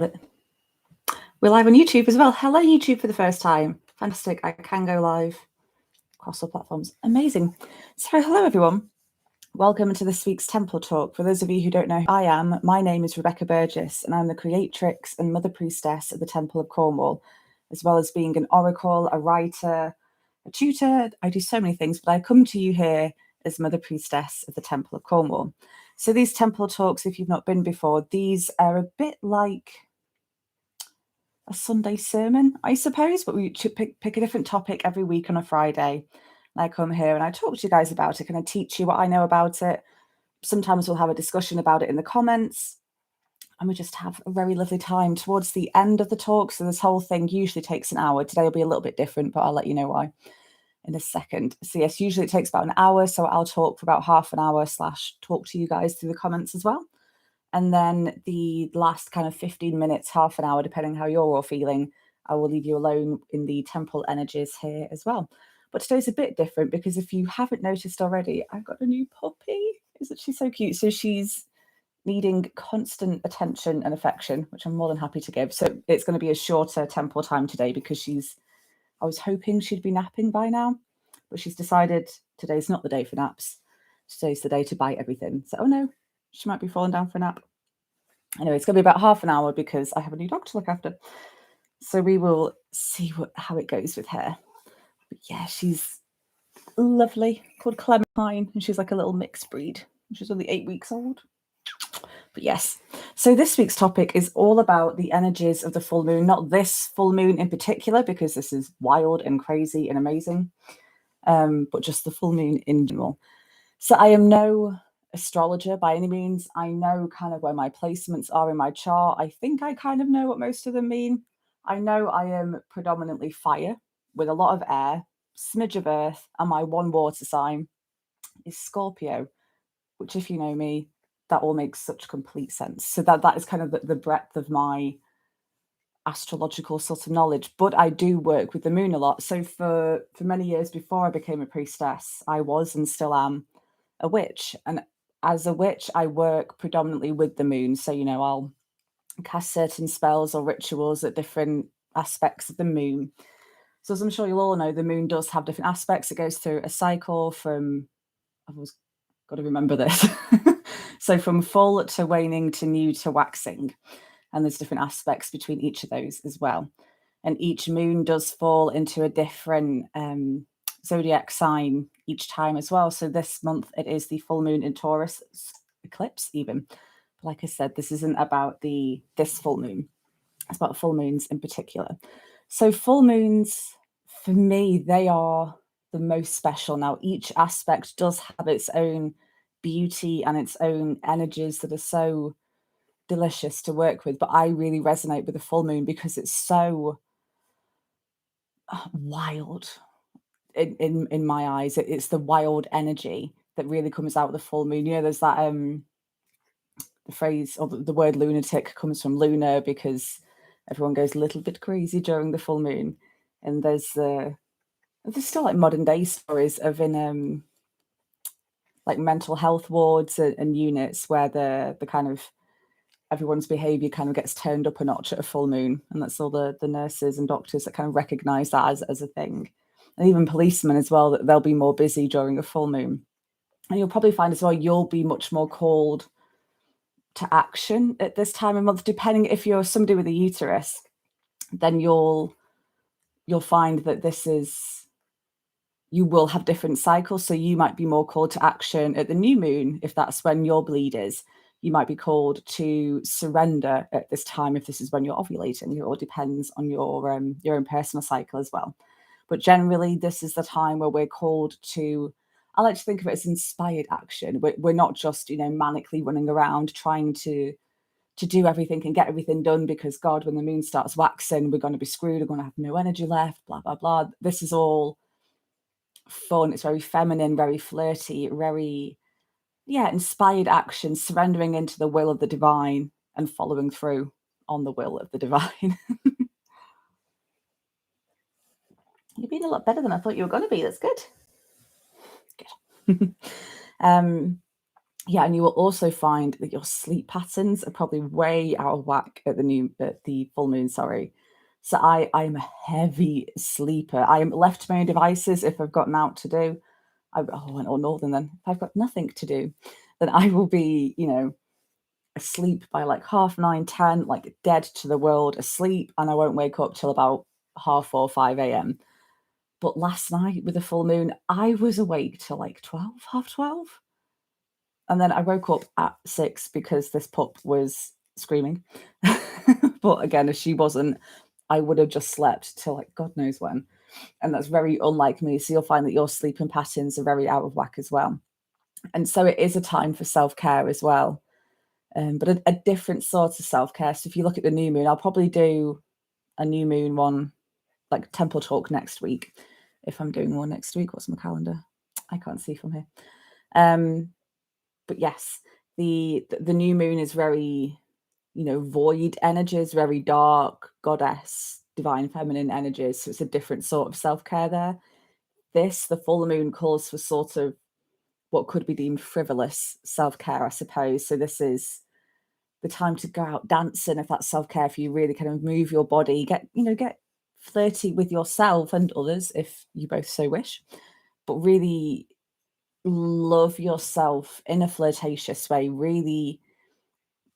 We're live on YouTube as well. Hello, YouTube, for the first time. Fantastic. I can go live across all platforms. Amazing. So, hello, everyone. Welcome to this week's Temple Talk. For those of you who don't know who I am, my name is Rebecca Burgess, and I'm the creatrix and mother priestess of the Temple of Cornwall, as well as being an oracle, a writer, a tutor. I do so many things, but I come to you here as mother priestess of the Temple of Cornwall. So these Temple Talks, if you've not been before, these are a bit like a Sunday sermon, I suppose, but we should pick a different topic every week on a Friday. And I come here and I talk to you guys about it, and I teach you what I know about it. Sometimes we'll have a discussion about it in the comments, and we just have a very lovely time towards the end of the talk. So this whole thing usually takes an hour. Today will be a little bit different, but I'll let you know why in a second. So yes, usually it takes about an hour, so I'll talk for about half an hour / talk to you guys through the comments as well. And then the last kind of 15 minutes, half an hour, depending how you're all feeling, I will leave you alone in the temple energies here as well. But today's a bit different because if you haven't noticed already, I've got a new puppy. Isn't she so cute? So she's needing constant attention and affection, which I'm more than happy to give. So it's going to be a shorter temple time today because I was hoping she'd be napping by now, but she's decided today's not the day for naps. Today's the day to bite everything. So, oh no, she might be falling down for a nap. Anyway, it's going to be about half an hour because I have a new dog to look after. So we will see how it goes with her. But yeah, she's lovely, called Clementine, and she's like a little mixed breed. She's only 8 weeks old. But yes, so this week's topic is all about the energies of the full moon, not this full moon in particular, because this is wild and crazy and amazing, but just the full moon in general. So I am no astrologer by any means. I know kind of where my placements are in my chart. I think I kind of know what most of them mean. I know I am predominantly fire with a lot of air, smidge of earth, and my one water sign is Scorpio, which, if you know me, that all makes such complete sense. So that is kind of the breadth of my astrological sort of knowledge. But I do work with the moon a lot. So for many years before I became a priestess, I was and still am a witch. And as a witch, I work predominantly with the moon. So, I'll cast certain spells or rituals at different aspects of the moon. So as I'm sure you'll all know, the moon does have different aspects. It goes through a cycle from, I've always got to remember this. So from full to waning to new to waxing. And there's different aspects between each of those as well. And each moon does fall into a different zodiac sign each time as well. So this month it is the full moon in Taurus eclipse even. But like I said, this isn't about this full moon. It's about full moons in particular. So full moons, for me, they are the most special. Now, each aspect does have its own beauty and its own energies that are so delicious to work with, but I really resonate with the full moon because it's so wild in my eyes. It's the wild energy that really comes out of the full moon. There's that the phrase or the word lunatic comes from lunar because everyone goes a little bit crazy during the full moon. And there's still like modern day stories of in like mental health wards and units where the kind of everyone's behavior kind of gets turned up a notch at a full moon, and that's all the nurses and doctors that kind of recognize that as a thing. And even policemen as well, that they'll be more busy during a full moon. And you'll probably find as well you'll be much more called to action at this time of month, depending if you're somebody with a uterus, then you'll find that you will have different cycles. So you might be more called to action at the new moon if that's when your bleed is. You might be called to surrender at this time if this is when you're ovulating. It all depends on your own personal cycle as well. But generally, this is the time where we're called to, I like to think of it as inspired action. We're not just, manically running around trying to do everything and get everything done because, God, when the moon starts waxing, we're going to be screwed. We're going to have no energy left, blah, blah, blah. This is all fun. It's very feminine, very flirty, very inspired action, surrendering into the will of the divine and following through on the will of the divine. You're being a lot better than I thought you were going to be. That's good. Good. Yeah, and you will also find that your sleep patterns are probably way out of whack at the full moon, sorry. So I'm a heavy sleeper. I am left to my own devices if I've got an out to do. Or northern then. If I've got nothing to do, then I will be, asleep by like 9:30, 10, like dead to the world, asleep, and I won't wake up till about 4:30, 5 a.m. But last night with the full moon, I was awake till like 12, 12:30. And then I woke up at 6 because this pup was screaming. But again, if she wasn't, I would have just slept till like God knows when. And that's very unlike me. So you'll find that your sleeping patterns are very out of whack as well. And so it is a time for self-care as well. But a different sort of self-care. So if you look at the new moon, I'll probably do a new moon one, like Temple Talk next week. If I'm doing one next week, what's my calendar? I can't see from here. But yes, the new moon is very, void energies, very dark, goddess, divine feminine energies. So it's a different sort of self-care there. The full moon calls for sort of what could be deemed frivolous self-care, I suppose. So this is the time to go out dancing, if that's self-care for you, really kind of move your body, get flirty with yourself and others if you both so wish, but really love yourself in a flirtatious way. Really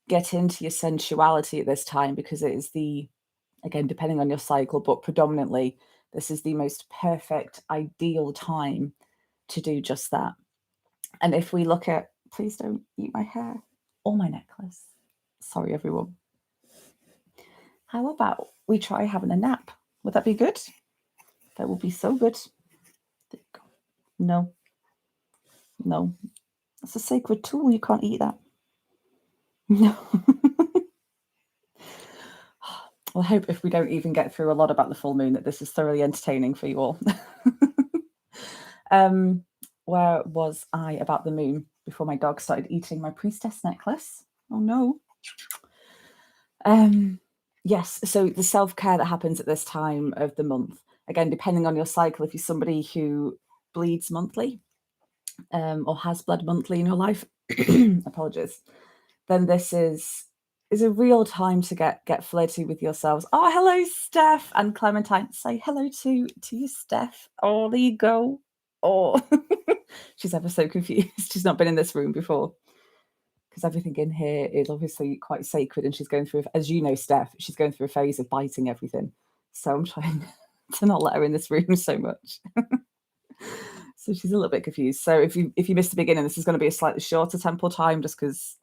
get into your sensuality at this time, because it is again, depending on your cycle, but predominantly, this is the most perfect, ideal time to do just that. And if we look at, please don't eat my hair or my necklace. Sorry, everyone. How about we try having a nap? Would that be good? That would be so good. There you go. No. That's a sacred tool. You can't eat that. No. Well, I hope if we don't even get through a lot about the full moon, that this is thoroughly entertaining for you all. Where was I about the moon before my dog started eating my priestess necklace? Oh no. Yes, so the self-care that happens at this time of the month, again, depending on your cycle, if you're somebody who bleeds monthly, or has bled monthly in your life, apologies, then this is a real time to get flirty with yourselves. Oh, hello, Steph and Clementine. Say hello to you, Steph. Oh, there you go. Oh, she's ever so confused. She's not been in this room before, because everything in here is obviously quite sacred, and she's going through, as you know, Steph, she's going through a phase of biting everything. So I'm trying to not let her in this room so much. So she's a little bit confused. So if you missed the beginning, this is going to be a slightly shorter temple time, just because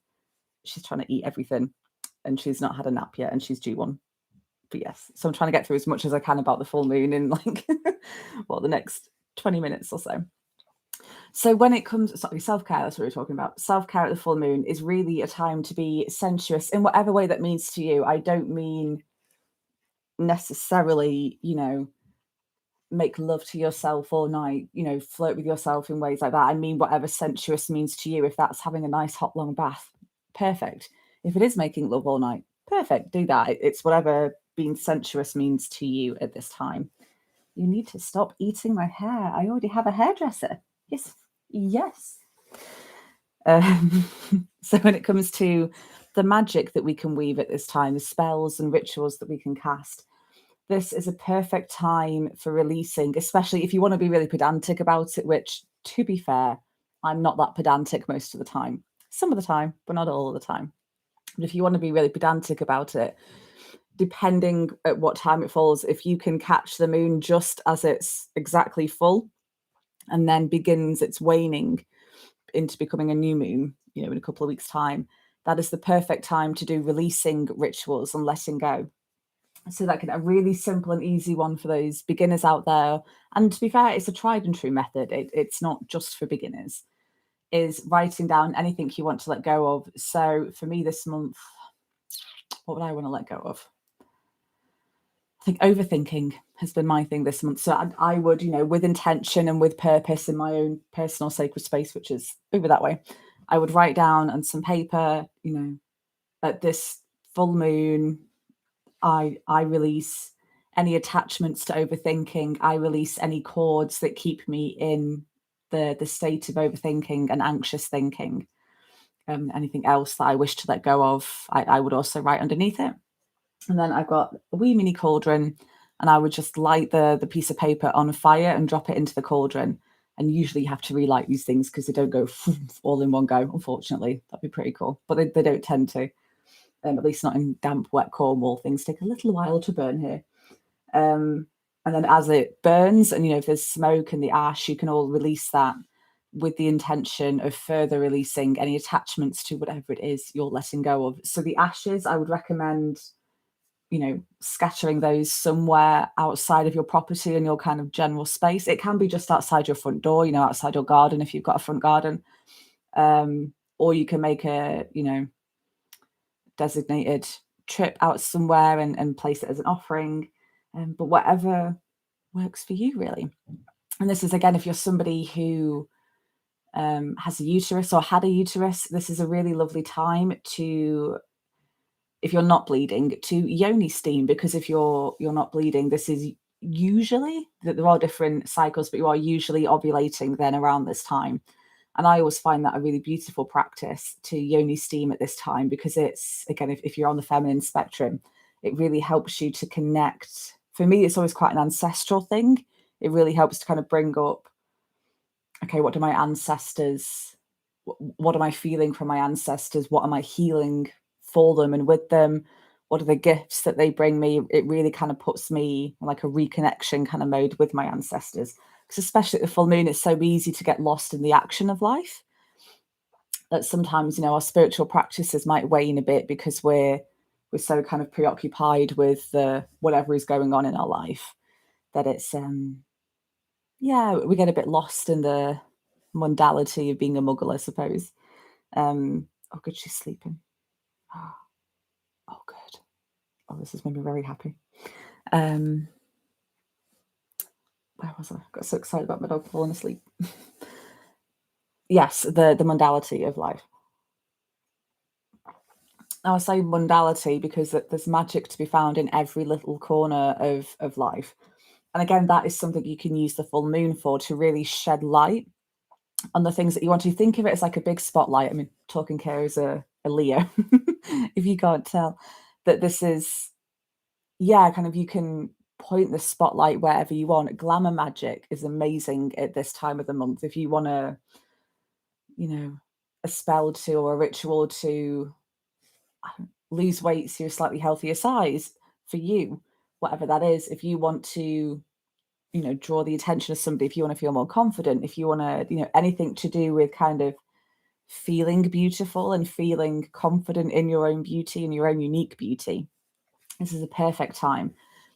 she's trying to eat everything and she's not had a nap yet and she's due one. But yes, so I'm trying to get through as much as I can about the full moon in like the next 20 minutes or so. So when it comes, self-care, that's what we're talking about. Self-care at the full moon is really a time to be sensuous in whatever way that means to you. I don't mean necessarily, make love to yourself all night, flirt with yourself in ways like that. I mean, whatever sensuous means to you. If that's having a nice hot long bath, perfect. If it is making love all night, perfect. Do that. It's whatever being sensuous means to you at this time. You need to stop eating my hair. I already have a hairdresser. Yes. So when it comes to the magic that we can weave at this time, the spells and rituals that we can cast, this is a perfect time for releasing, especially if you want to be really pedantic about it, which, to be fair, I'm not that pedantic most of the time. Some of the time, but not all of the time. But if you want to be really pedantic about it, depending at what time it falls, if you can catch the moon just as it's exactly full and then begins its waning into becoming a new moon, in a couple of weeks' time, that is the perfect time to do releasing rituals and letting go. So that can be a really simple and easy one for those beginners out there. And to be fair, it's a tried and true method. It's not just for beginners, is writing down anything you want to let go of. So for me this month, what would I want to let go of? I think overthinking has been my thing this month. So I would, with intention and with purpose in my own personal sacred space, which is over that way, I would write down on some paper, at this full moon, I release any attachments to overthinking. I release any cords that keep me in the state of overthinking and anxious thinking. anything else that I wish to let go of, I would also write underneath it. And then I've got a wee mini cauldron, and I would just light the piece of paper on fire and drop it into the cauldron. And usually you have to relight these things because they don't go all in one go, unfortunately. That'd be pretty cool. But they don't tend to, at least not in damp, wet Cornwall. Things take a little while to burn here. And then as it burns, and if there's smoke and the ash, you can all release that with the intention of further releasing any attachments to whatever it is you're letting go of. So the ashes, I would recommend scattering those somewhere outside of your property and your kind of general space. It can be just outside your front door, outside your garden if you've got a front garden. Or you can make a, designated trip out somewhere and place it as an offering. But whatever works for you, really. And this is, again, if you're somebody who has a uterus or had a uterus, this is a really lovely time to, if you're not bleeding, to yoni steam, because if you're not bleeding, this is usually, that there are different cycles, but you are usually ovulating then around this time. And I always find that a really beautiful practice to yoni steam at this time, because it's, again, if you're on the feminine spectrum, it really helps you to connect. For me, it's always quite an ancestral thing. It really helps to kind of bring up, okay, what do my ancestors, what am I feeling from my ancestors? What am I healing for them and with them? What are the gifts that they bring me? It really kind of puts me in like a reconnection kind of mode with my ancestors. Because especially at the full moon, it's so easy to get lost in the action of life that sometimes, our spiritual practices might wane a bit because we're so kind of preoccupied with whatever is going on in our life, that it's we get a bit lost in the mundality of being a muggle, I suppose. Oh, good, she's sleeping. Oh, good. Oh, this has made me very happy. Where was I? Got so excited about my dog falling asleep. Yes, the mundality of life. I say mundality because there's magic to be found in every little corner of life. And again, that is something you can use the full moon for, to really shed light on the things that you want to. Think of it as like a big spotlight. I mean, talking here is a Leo, if you can't tell, that this is, kind of, you can point the spotlight wherever you want. Glamour magic is amazing at this time of the month. If you want to, a spell to, or a ritual to lose weight so you're a slightly healthier size for you, whatever that is. If you want to, draw the attention of somebody, if you want to feel more confident, if you want to, anything to do with kind of feeling beautiful and feeling confident in your own beauty and your own unique beauty, this is a perfect time.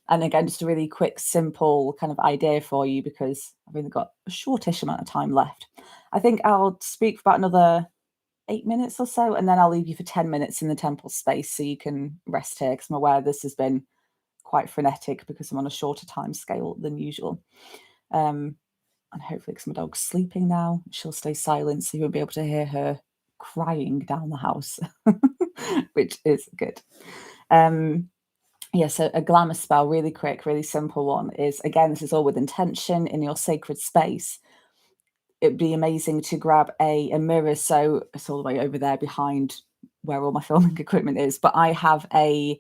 And again, just a really quick, simple kind of idea for you, because I've only got a shortish amount of time left. I think I'll speak for about another 8 minutes or so, and then I'll leave you for 10 minutes in the temple space so you can rest here, because I'm aware this has been quite frenetic because I'm on a shorter time scale than usual. And hopefully, because my dog's sleeping now, she'll stay silent so you won't be able to hear her crying down the house, which is good. So a glamour spell, really quick, really simple one, is, again, this is all with intention in your sacred space. It'd be amazing to grab a mirror. So it's all the way over there behind where all my filming equipment is. But I have a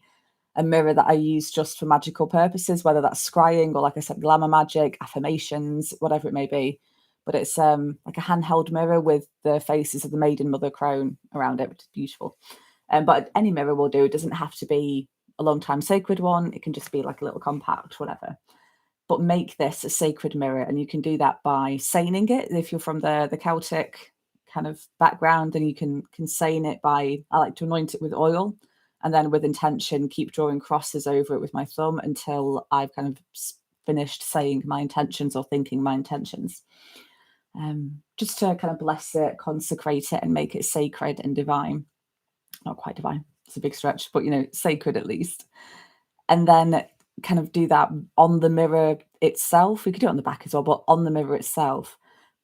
mirror that I use just for magical purposes, whether that's scrying or, like I said, glamour magic, affirmations, whatever it may be. But it's like a handheld mirror with the faces of the maiden, mother, crone around it, which is beautiful. But any mirror will do. It doesn't have to be a long time sacred one. It can just be like a little compact, whatever. But make this a sacred mirror, and you can do that by saying it. If you're from the Celtic kind of background, then you can saying it by, I like to anoint it with oil, and then with intention, keep drawing crosses over it with my thumb until I've kind of finished saying my intentions or thinking my intentions. Just to kind of bless it, consecrate it, and make it sacred and divine. Not quite divine, it's a big stretch, but sacred at least. And then kind of do that on the mirror itself. We could do it on the back as well, but on the mirror itself.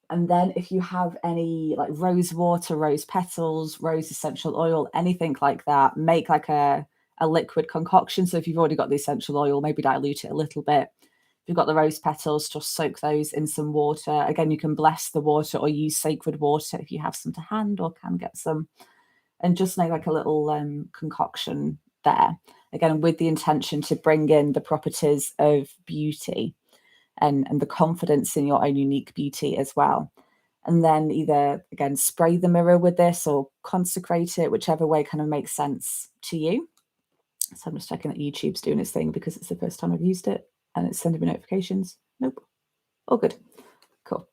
And then if you have any like rose water, rose petals, rose essential oil, anything like that, make like a liquid concoction. So if you've already got the essential oil, maybe dilute it a little bit. If you've got the rose petals, just soak those in some water. Again, you can bless the water or use sacred water if you have some to hand or can get some. and just make like a little concoction there, again, with the intention to bring in the properties of beauty and the confidence in your own unique beauty as well. And then either, again, spray the mirror with this or consecrate it, whichever way kind of makes sense to you. So I'm just checking that YouTube's doing its thing because it's the first time I've used it and it's sending me notifications. Nope. Oh, good. Cool.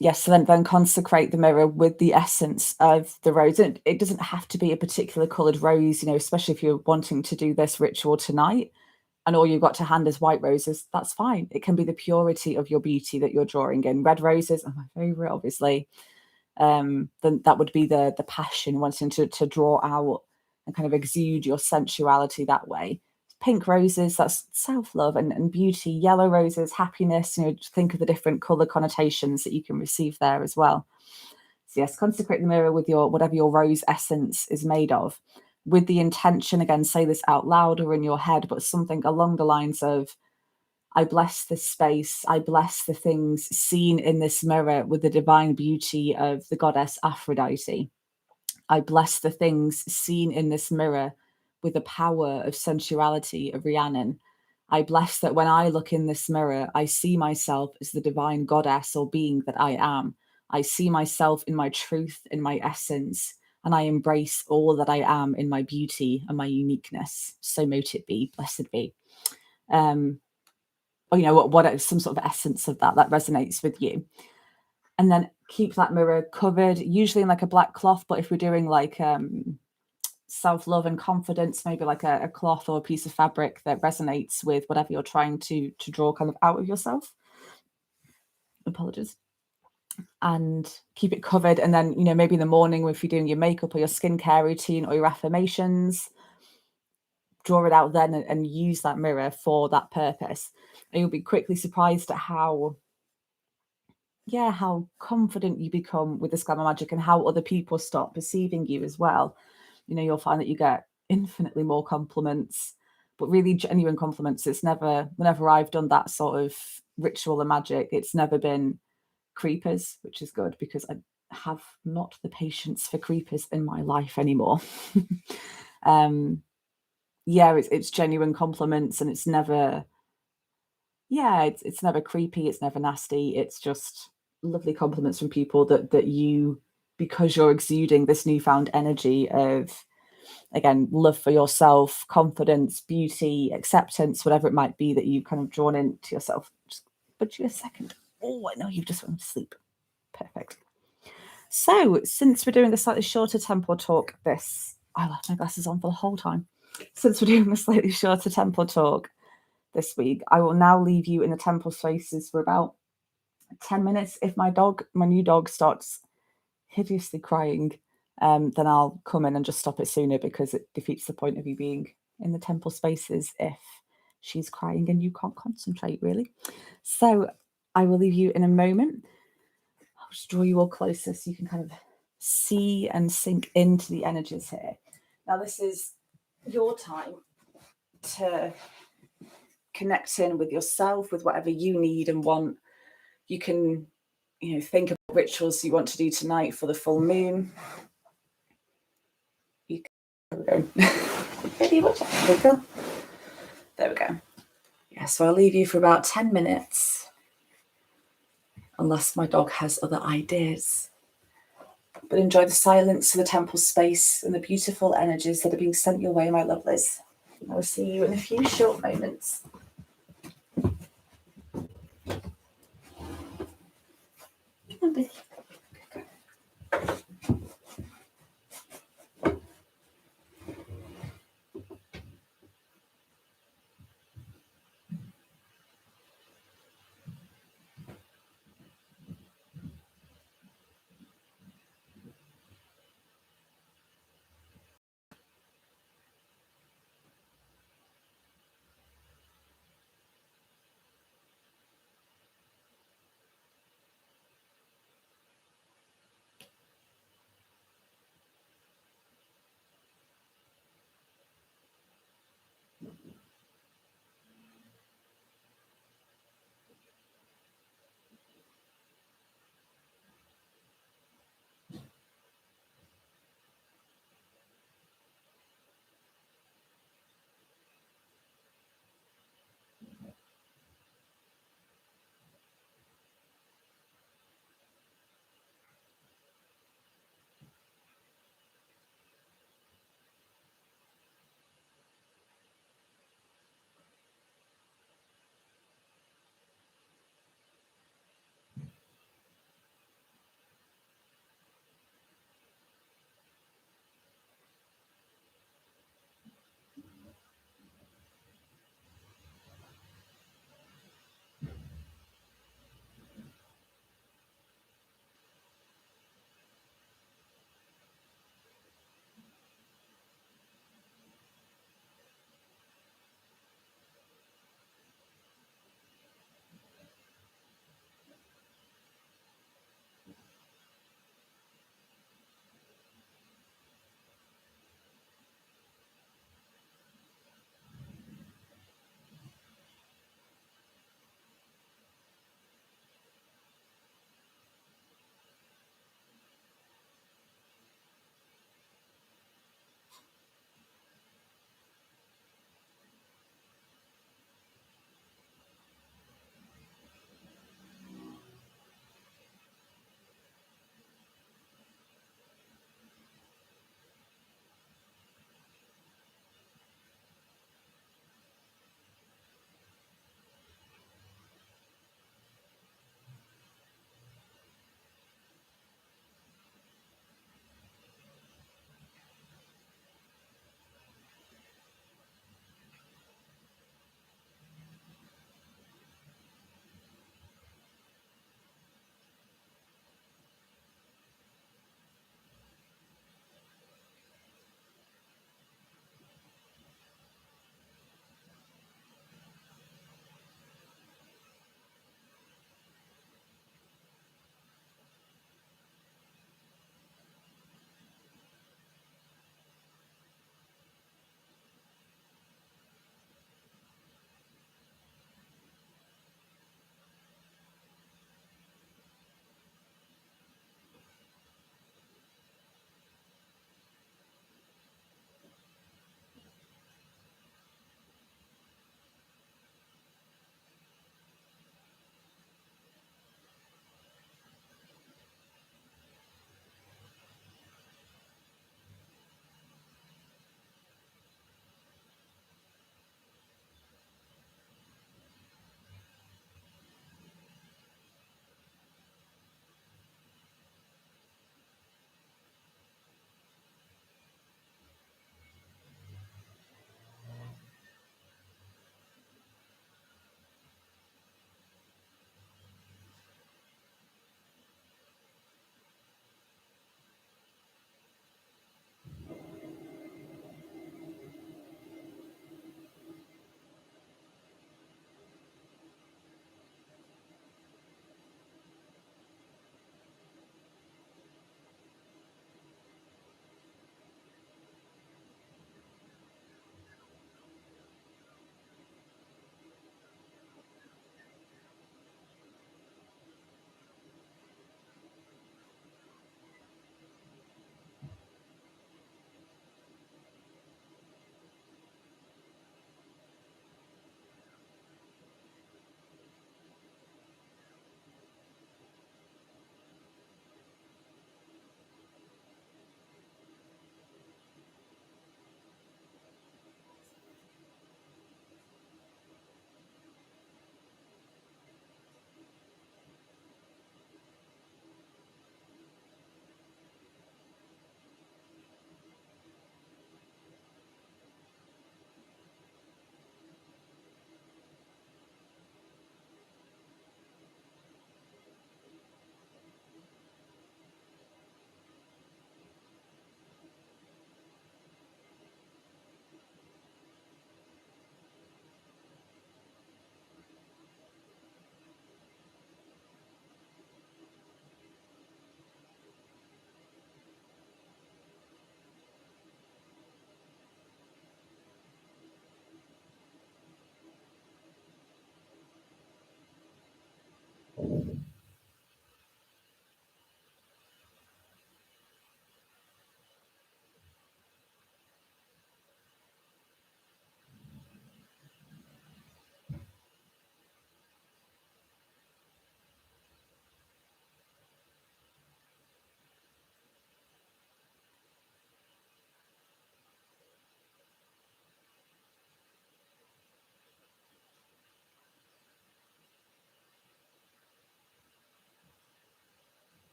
Yes, so then consecrate the mirror with the essence of the rose. And it doesn't have to be a particular coloured rose, especially if you're wanting to do this ritual tonight and all you've got to hand is white roses, that's fine. It can be the purity of your beauty that you're drawing in. Red roses are my favourite, obviously. Then that would be the passion, wanting to draw out and kind of exude your sensuality that way. Pink roses, that's self-love and beauty. Yellow roses, happiness. Think of the different colour connotations that you can receive there as well. So yes, consecrate the mirror with your whatever your rose essence is made of, with the intention, again, say this out loud or in your head, but something along the lines of, I bless this space, I bless the things seen in this mirror with the divine beauty of the goddess Aphrodite. I bless the things seen in this mirror with the power of sensuality of Rhiannon. I bless that when I look in this mirror, I see myself as the divine goddess or being that I am. I see myself in my truth, in my essence, and I embrace all that I am in my beauty and my uniqueness. So mote it be, blessed be. Or what some sort of essence of that resonates with you. And then keep that mirror covered, usually in like a black cloth, but if we're doing like self-love and confidence, maybe like a cloth or a piece of fabric that resonates with whatever you're trying to draw kind of out of yourself. Apologies. And keep it covered. And then, maybe in the morning, if you're doing your makeup or your skincare routine or your affirmations, draw it out then and use that mirror for that purpose. And you'll be quickly surprised at how confident you become with this glamour magic and how other people start perceiving you as well. You'll find that you get infinitely more compliments, but really genuine compliments. It's never, whenever I've done that sort of ritual and magic, it's never been creepers, which is good because I have not the patience for creepers in my life anymore. It's genuine compliments, and it's never, it's never creepy, it's never nasty. It's just lovely compliments from people that you, because you're exuding this newfound energy of, again, love for yourself, confidence, beauty, acceptance, whatever it might be that you've kind of drawn into yourself. Just put you a second. Oh, I know you've just went to sleep. Perfect. So since we're doing a slightly shorter temple talk, I left my glasses on for the whole time. Since we're doing a slightly shorter temple talk this week, I will now leave you in the temple spaces for about 10 minutes. If my new dog starts hideously crying, then I'll come in and just stop it sooner, because it defeats the point of you being in the temple spaces if she's crying and you can't concentrate, really. So I will leave you in a moment. I'll just draw you all closer so you can kind of see and sink into the energies here. Now, this is your time to connect in with yourself, with whatever you need and want. You can, think of rituals you want to do tonight for the full moon. There we go. There we go. Yeah, so I'll leave you for about 10 minutes, unless my dog has other ideas. But enjoy the silence of the temple space and the beautiful energies that are being sent your way, my lovelies. I will see you in a few short moments. Come on, Billy.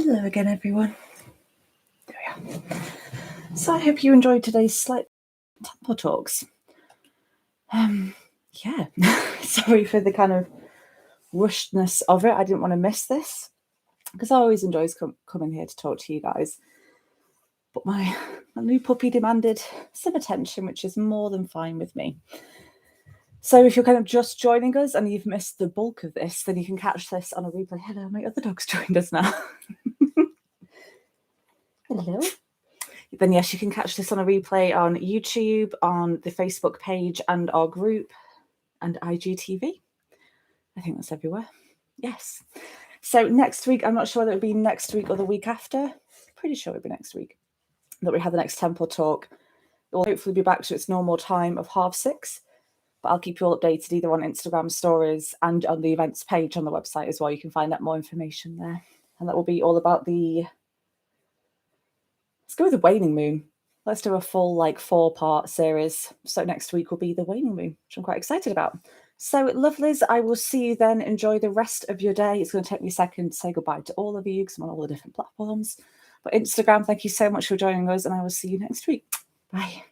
Hello again, everyone. There we are. So I hope you enjoyed today's slight tempo talks. Yeah, sorry for the kind of rushedness of it. I didn't want to miss this because I always enjoy coming here to talk to you guys. But my new puppy demanded some attention, which is more than fine with me. So if you're kind of just joining us and you've missed the bulk of this, then you can catch this on a replay. Hello, my other dog's joined us now. Hello. Then yes, you can catch this on a replay on YouTube, on the Facebook page and our group and IGTV. I think that's everywhere. Yes. So next week, I'm not sure whether it'll be next week or the week after. Pretty sure it'll be next week that we have the next temple talk. It will hopefully be back to its normal time of 6:30. But I'll keep you all updated either on Instagram stories and on the events page on the website as well. You can find out more information there. And that will be all about let's go with the waning moon. Let's do a full 4-part series. So next week will be the waning moon, which I'm quite excited about. So lovelies, I will see you then. Enjoy the rest of your day. It's going to take me a second to say goodbye to all of you because I'm on all the different platforms. But Instagram, thank you so much for joining us and I will see you next week. Bye.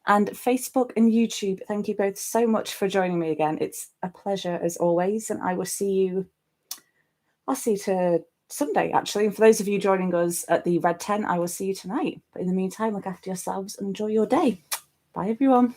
And Facebook and YouTube, thank you both so much for joining me again. It's a pleasure as always. And I will see you, I'll see you to Sunday, actually. And for those of you joining us at the Red Tent, I will see you tonight. But in the meantime, look after yourselves and enjoy your day. Bye, everyone.